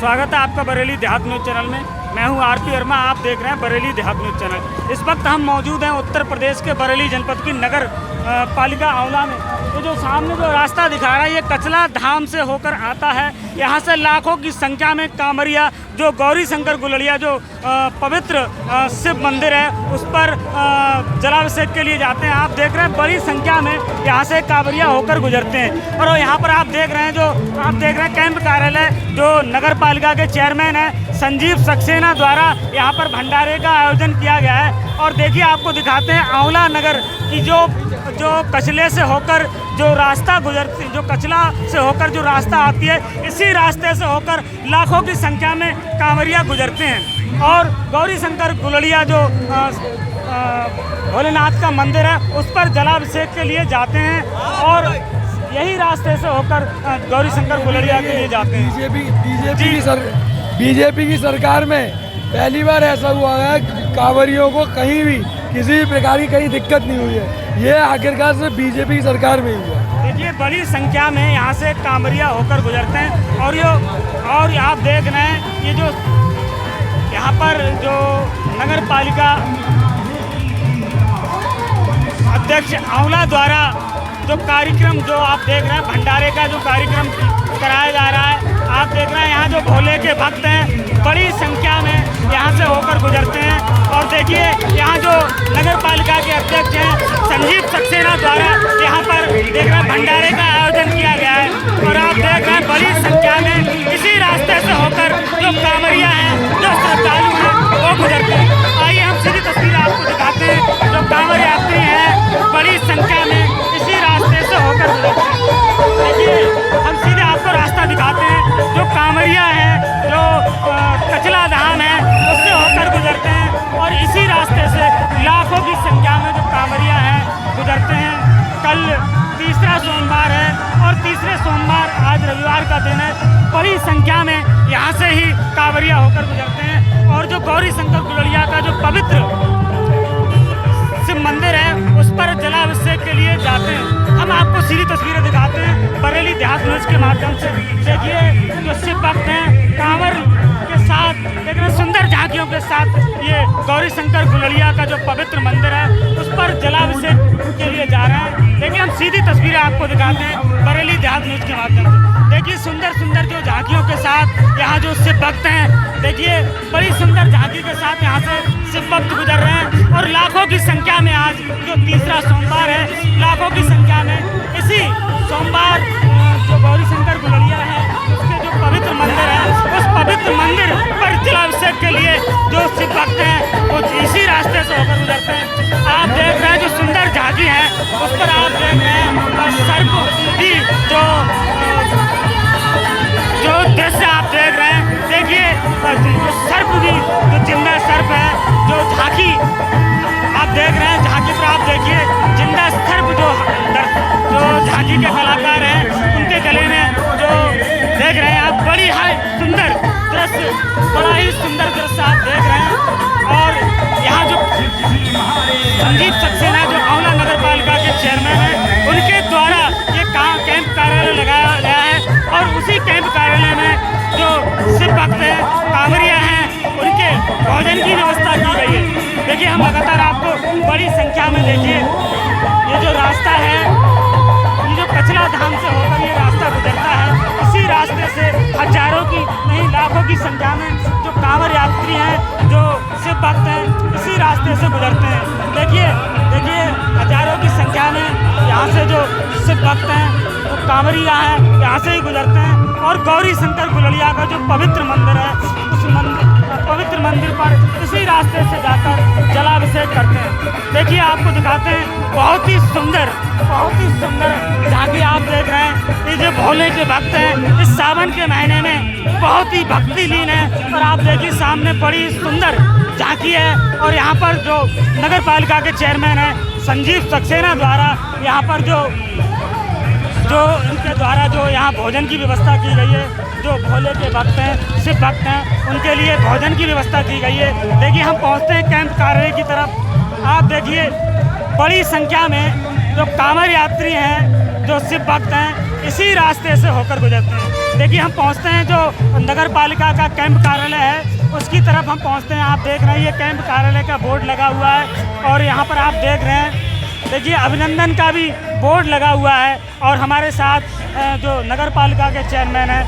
स्वागत है आपका बरेली देहात न्यूज़ चैनल में। मैं हूं आरपी वर्मा, आप देख रहे हैं बरेली देहात न्यूज़ चैनल। इस वक्त हम मौजूद हैं उत्तर प्रदेश के बरेली जनपद की नगर पालिका आंवला में। तो जो सामने जो रास्ता दिखा रहा है ये कचला धाम से होकर आता है। यहाँ से लाखों की संख्या में कांवरिया जो गौरी शंकर गुलड़िया जो पवित्र शिव मंदिर है उस पर जलाभिषेक के लिए जाते हैं। आप देख रहे हैं बड़ी संख्या में यहाँ से कांवरिया होकर गुजरते हैं। और यहाँ पर आप देख रहे हैं कैंप कार्यालय जो नगर पालिका के चेयरमैन हैं संजीव सक्सेना द्वारा यहाँ पर भंडारे का आयोजन किया गया है। और देखिए आपको दिखाते हैं आंवला नगर की जो कचले से होकर जो रास्ता गुजरती, जो कचला से होकर जो रास्ता आती है, इसी रास्ते से होकर लाखों की संख्या में कांवरिया गुजरते हैं। और गौरी शंकर गुलड़िया जो भोलेनाथ का मंदिर है उस पर जलाभिषेक के लिए जाते हैं और यही रास्ते से होकर गौरी शंकर गुलड़िया के लिए जाते हैं। बीजेपी की सरकार में पहली बार ऐसा हुआ है कांवरियों को कहीं भी किसी भी प्रकार की कहीं दिक्कत नहीं हुई है। ये आखिरकार से बीजेपी की सरकार में ही हुआ। देखिए बड़ी संख्या में यहाँ से कांवरिया होकर गुजरते हैं। और आप देख रहे हैं ये जो यहाँ पर जो नगर पालिका अध्यक्ष आंवला द्वारा जो कार्यक्रम जो आप देख रहे हैं भंडारे का जो कार्यक्रम कराया जा रहा है, आप देख रहे हैं यहाँ जो भोले के भक्त हैं बड़ी संख्या में यहाँ से होकर गुजरते हैं। और देखिए यहाँ जो नगर पालिका के अध्यक्ष हैं संजीव सक्सेना द्वारा यहाँ पर देख रहे हैं भंडारे का आयोजन किया गया है। और आप देख रहे हैं बड़ी संख्या में इसी रास्ते से होकर जो कांवरिया हैं, जो श्रद्धालु हैं वो गुजरते हैं। आइए हम सीधी तस्वीर आपको दिखाते हैं। जो कांवड़ यात्री हैं बड़ी संख्या में इसी रास्ते से होकर गुजरते हैं। देखिए हम सीधे आपको रास्ता दिखाते हैं। जो कांवरिया हैं, जो कचला धाम है उससे होकर गुजरते हैं और इसी रास्ते से लाखों की संख्या में जो कांवरिया हैं गुजरते हैं। कल तीसरा सोमवार है और तीसरे सोमवार आज रविवार का दिन है। बड़ी संख्या में यहाँ से ही कांवरिया होकर गुजरते हैं और जो गौरी शंकर गुलड़िया का जो पवित्र शिव मंदिर है उस पर जलाभिषेक के लिए जाते हैं। हम आपको सीधी तस्वीरें दिखाते हैं बरेली देहात न्यूज़ के माध्यम से। देखिए जो शिव भक्त हैं कांवर के साथ देख रहे सुंदर झांकियों के साथ ये गौरी शंकर गुलड़िया का जो पवित्र मंदिर है उस पर जलाभिषेक के लिए जा रहे हैं। देखिए हम सीधी तस्वीरें आपको दिखाते हैं बरेली देहात न्यूज़ के माध्यम से। देखिए सुंदर सुंदर जो झांकियों के साथ यहाँ जो शिव भक्त हैं, देखिए बड़ी सुंदर झांकी के साथ यहाँ से शिव भक्त गुजर रहे हैं। और लाखों की संख्या में आज जो तीसरा सोमवार है, लाखों की संख्या में इसी सोमवार जो गौरी शंकर गुलड़िया है उसके जो पवित्र मंदिर है उस पवित्र मंदिर पर जलाभिषेक के लिए जो शिव भक्त हैं वो इसी रास्ते से होकर गुजरते हैं। आप देख रहे हैं जो सुंदर झांकी है उस पर आप देख रहे हैं सर्प भी जो दृश्य आप देख रहे हैं। देखिए जो सर्प भी जो जिंदा सर्प है, जो झांकी आप देख रहे हैं, झांकी पर आप देखिए जिंदा सर्प जो झांकी के कलाकार हैं उनके गले में जो देख रहे हैं आप बड़ी सुंदर दृश्य, बड़ा ही सुंदर दृश्य आप देख रहे हैं। और यहाँ जो संजीव सक्सेना जो आंवला नगर पालिका के चेयरमैन हैं उनके द्वारा ये कैंप कार्यालय लगाया गया है। और उसी कैंप कार्यालय में जो शिव भक्त हैं, कांवरिया हैं, उनके भोजन की व्यवस्था की गई है। देखिए हम लगातार आपको बड़ी संख्या में देखिए ये जो रास्ता है, ये जो कचला धाम से होकर ये रास्ता गुजरता है, इसी रास्ते से हजारों की नहीं लाखों की संख्या में जो कांवड़ यात्री हैं, जो शिव भक्त हैं, इसी रास्ते से गुजरते हैं। देखिए हजारों की संख्या में यहाँ से जो शिव भक्त हैं, जो कांवरिया हैं, यहाँ से ही गुजरते हैं। और गौरी शंकर गुलड़िया का जो पवित्र मंदिर है उस पवित्र मंदिर पर इसी रास्ते से जाकर जलाभिषेक करते हैं। देखिए आपको दिखाते हैं बहुत ही सुंदर झांकी आप देख रहे हैं। ये जो भोले के भक्त हैं इस सावन के महीने में बहुत ही भक्ति लीन है। और आप देखिए सामने बड़ी सुंदर झांकी है। और यहाँ पर जो नगर पालिका के चेयरमैन हैं संजीव सक्सेना द्वारा यहाँ पर जो इनके द्वारा जो यहाँ भोजन की व्यवस्था की गई है, जो भोले के भक्त हैं, शिव भक्त हैं, उनके लिए भोजन की व्यवस्था की गई है। देखिए हम पहुँचते हैं कैंप कार्यालय की तरफ। आप देखिए बड़ी संख्या में जो कांवड़ यात्री हैं, जो शिव भक्त हैं, इसी रास्ते से होकर गुजरते हैं। देखिए हम पहुंचते हैं जो नगर पालिका का कैंप कार्यालय है उसकी तरफ हम पहुंचते हैं। आप देख रहे हैं ये कैंप कार्यालय का बोर्ड लगा हुआ है और यहाँ पर आप देख रहे हैं, देखिए अभिनंदन का भी बोर्ड लगा हुआ है। और हमारे साथ जो नगर पालिका के चेयरमैन हैं,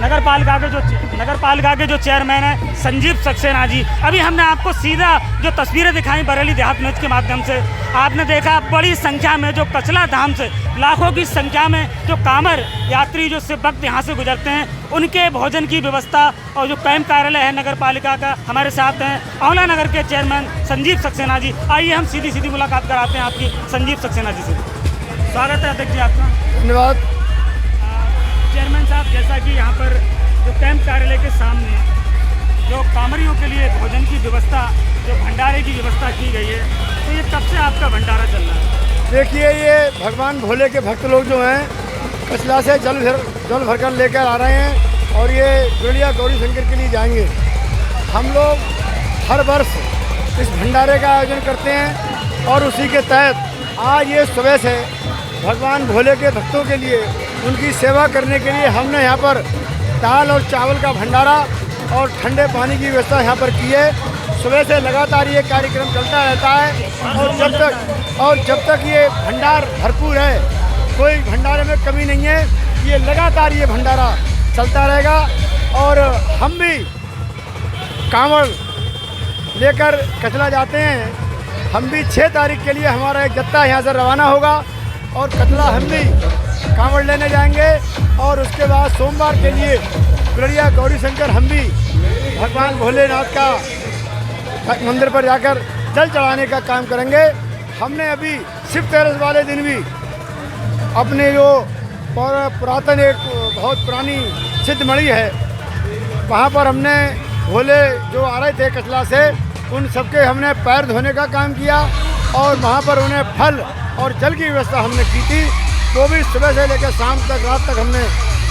नगर पालिका के जो चेयरमैन हैं संजीव सक्सेना जी। अभी हमने आपको सीधा जो तस्वीरें दिखाई बरेली देहात न्यूज़ के माध्यम से, आपने देखा बड़ी संख्या में जो कचला धाम से लाखों की संख्या में जो कांवर यात्री जो शिव भक्त यहाँ से गुजरते हैं उनके भोजन की व्यवस्था और जो कैंप कार्यालय है नगर पालिका का, हमारे साथ हैं आंवला नगर के चेयरमैन संजीव सक्सेना जी। आइए हम सीधी मुलाकात कराते हैं आपकी संजीव सक्सेना जी से। स्वागत है अध्यक्ष जी आपका। धन्यवाद। चेयरमैन साहब, जैसा कि यहाँ पर जो कैंप कार्यालय के सामने जो कांवरियों के लिए भोजन की व्यवस्था, जो भंडारे की व्यवस्था की गई है, तो ये कब से आपका भंडारा चल रहा है? देखिए, ये भगवान भोले के भक्त लोग जो हैं कचला से जल भरकर लेकर आ रहे हैं और ये गुड़िया गौरी शंकर के लिए जाएंगे। हम लोग हर वर्ष इस भंडारे का आयोजन करते हैं और उसी के तहत आज ये सुबह से भगवान भोले के भक्तों के लिए उनकी सेवा करने के लिए हमने यहाँ पर दाल और चावल का भंडारा और ठंडे पानी की व्यवस्था यहाँ पर की है। सुबह से लगातार ये कार्यक्रम चलता रहता है और जब तक ये भंडार भरपूर है, कोई भंडारे में कमी नहीं है, ये लगातार ये भंडारा चलता रहेगा। और हम भी कांवड़ लेकर कचला जाते हैं। हम भी 6 तारीख के लिए हमारा एक जत्था यहाँ से रवाना होगा और कचला हम भी कांवड़ लेने जाएंगे और उसके बाद सोमवार के लिए गुड़िया गौरी शंकर हम भी भगवान भोलेनाथ का मंदिर पर जाकर जल चढ़ाने का काम करेंगे। हमने अभी शिव तेरस वाले दिन भी अपने जो पुरातन एक बहुत पुरानी सिद्ध मणि है वहाँ पर हमने भोले जो आ रहे थे कचला से उन सबके हमने पैर धोने का काम किया और वहाँ पर उन्हें फल और जल की व्यवस्था हमने की थी। वो भी सुबह से लेकर शाम तक रात तक हमने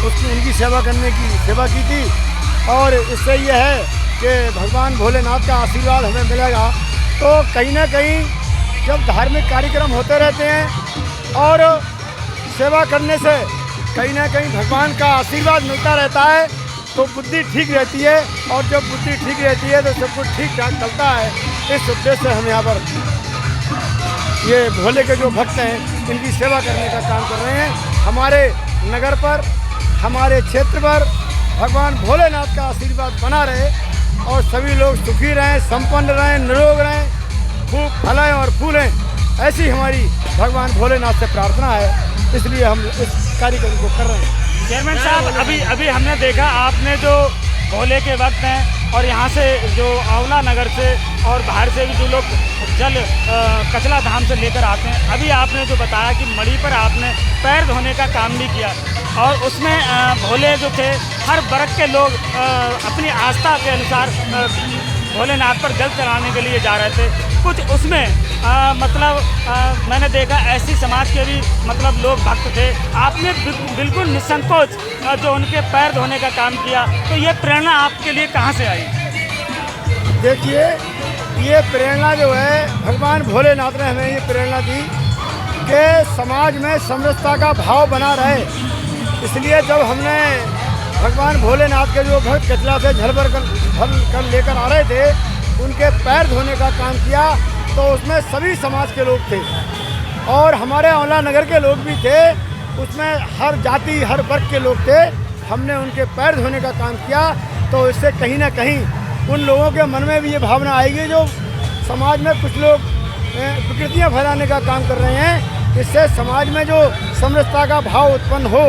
उनकी सेवा की थी। और इससे ये है कि भगवान भोलेनाथ का आशीर्वाद हमें मिलेगा। तो कहीं ना कहीं जब धार्मिक कार्यक्रम होते रहते हैं और सेवा करने से कहीं ना कहीं भगवान का आशीर्वाद मिलता रहता है तो बुद्धि ठीक रहती है और जब बुद्धि ठीक रहती है तो सब कुछ ठीक ठाक चलता है। इस उद्देश्य से हम यहाँ पर ये भोले के जो भक्त हैं इनकी सेवा करने का काम कर रहे हैं। हमारे नगर पर, हमारे क्षेत्र पर भगवान भोलेनाथ का आशीर्वाद बना रहे और सभी लोग सुखी रहें, संपन्न रहें, निरोग रहें, खूब फलें और फूलें, ऐसी हमारी भगवान भोलेनाथ से प्रार्थना है। इसलिए हम इस कार्यक्रम को कर रहे हैं। चेयरमैन साहब, अभी हमने देखा आपने जो भोले के भक्त हैं और यहाँ से जो आंवला नगर से और बाहर से भी जो लोग जल कचला धाम से लेकर आते हैं, अभी आपने जो बताया कि मड़ी पर आपने पैर धोने का काम भी किया और उसमें भोले जो थे हर वर्ग के लोग अपनी आस्था के अनुसार भोलेनाथ पर जल चढ़ाने के लिए जा रहे थे। कुछ उसमें मैंने देखा ऐसी समाज के भी लोग भक्त थे। आपने बिल्कुल निसंकोच जो उनके पैर धोने का काम किया, तो ये प्रेरणा आपके लिए कहाँ से आई? देखिए, ये प्रेरणा जो है भगवान भोलेनाथ ने हमें ये प्रेरणा दी कि समाज में समरसता का भाव बना रहे। इसलिए जब हमने भगवान भोलेनाथ के जो भक्त कचला से झल कर लेकर आ रहे थे उनके पैर धोने का काम किया तो उसमें सभी समाज के लोग थे और हमारे आंवला नगर के लोग भी थे। उसमें हर जाति हर वर्ग के लोग थे। हमने उनके पैर धोने का काम किया तो इससे कहीं ना कहीं उन लोगों के मन में भी ये भावना आएगी जो समाज में कुछ लोग विकृतियाँ फैलाने का काम कर रहे हैं। इससे समाज में जो समरसता का भाव उत्पन्न हो,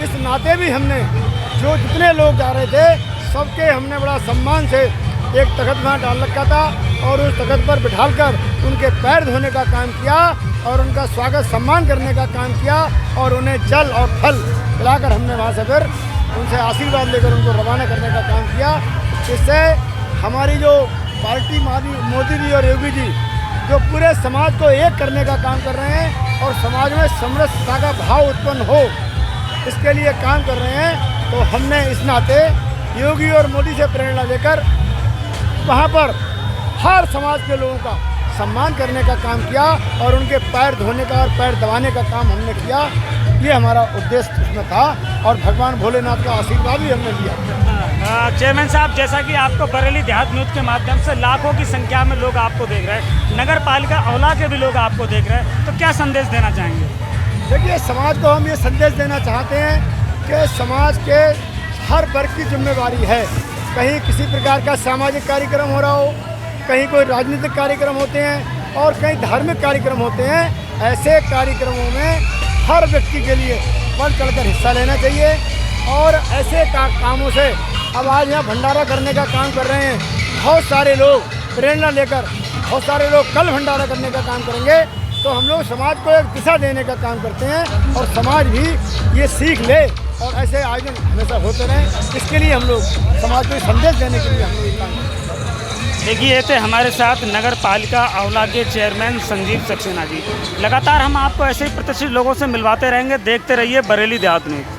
इस नाते भी हमने जो जितने लोग जा रहे थे सबके हमने बड़ा सम्मान से एक तख्त वहाँ डाल रखा था और उस तख्त पर बिठालकर उनके पैर धोने का काम किया और उनका स्वागत सम्मान करने का काम किया और उन्हें जल और फल पिलाकर हमने वहाँ से फिर उनसे आशीर्वाद लेकर उनको रवाना करने का काम किया। इससे हमारी जो पार्टी मोदी जी और योगी जी जो पूरे समाज को एक करने का काम कर रहे हैं और समाज में समरसता का भाव उत्पन्न हो, इसके लिए काम कर रहे हैं। तो हमने इस नाते योगी और मोदी से प्रेरणा लेकर वहाँ पर हर समाज के लोगों का सम्मान करने का काम किया और उनके पैर धोने का और पैर दबाने का काम हमने किया। ये हमारा उद्देश्य उसमें था। और भगवान भोलेनाथ का आशीर्वाद भी हमने लिया। चेयरमैन साहब, जैसा कि आपको बरेली देहात न्यूज़ के माध्यम से लाखों की संख्या में लोग आपको देख रहे हैं, नगर पालिका औला के भी लोग आपको देख रहे हैं, तो क्या संदेश देना चाहेंगे? देखिए, समाज को हम ये संदेश देना चाहते हैं कि समाज के हर वर्ग की जिम्मेवारी है। कहीं किसी प्रकार का सामाजिक कार्यक्रम हो रहा हो, कहीं कोई राजनीतिक कार्यक्रम होते हैं और कहीं धार्मिक कार्यक्रम होते हैं, ऐसे कार्यक्रमों में हर व्यक्ति के लिए बढ़ चढ़कर हिस्सा लेना चाहिए। और ऐसे कामों से अब आज यहाँ भंडारा करने का काम कर रहे हैं, बहुत सारे लोग प्रेरणा लेकर बहुत सारे लोग कल भंडारा करने का काम करेंगे। तो हम लोग समाज को एक दिशा देने का काम करते हैं और समाज भी ये सीख ले और ऐसे आयोजन हमेशा होते रहें। इसके लिए हम लोग समाज को संदेश देने के लिए हम लोग ये काम करते हैं। देखिए, ये थे हमारे साथ नगर पालिका औला के चेयरमैन संजीव सक्सेना जी। लगातार हम आपको ऐसे ही प्रतिष्ठित लोगों से मिलवाते रहेंगे। देखते रहिए बरेली देहात न्यूज़।